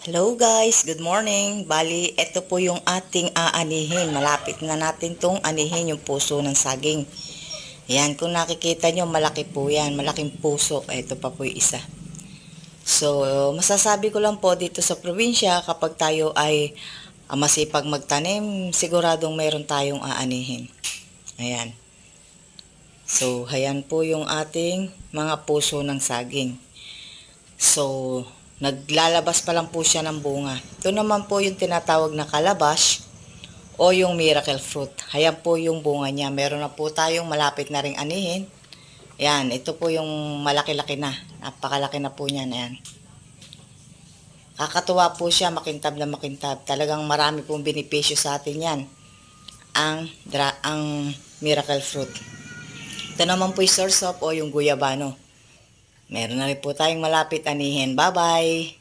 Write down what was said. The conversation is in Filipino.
Hello guys, good morning. Bali, ito po yung ating aanihin. Malapit na natin tong anihin yung puso ng saging. Ayan, kung nakikita nyo, malaki po yan. Malaking puso. Ito pa po yung isa. So, masasabi ko lang po dito sa probinsya, kapag tayo ay masipag magtanim, siguradong mayroon tayong aanihin. Ayan. So, ayan po yung ating mga puso ng saging. So, naglalabas pa lang po siya ng bunga. Ito naman po yung tinatawag na calabash o yung miracle fruit. Ayan po yung bunga niya. Meron na po tayong malapit na ring anihin. Ayan, ito po yung malaki-laki na. Napakalaki na po niyan. Ayan. Kakatuwa po siya, makintab na makintab. Talagang marami pong benepisyo sa atin yan. Ang miracle fruit. Ito naman po yung source of o yung guyabano. Meron na rin po tayong malapit anihin. Bye-bye!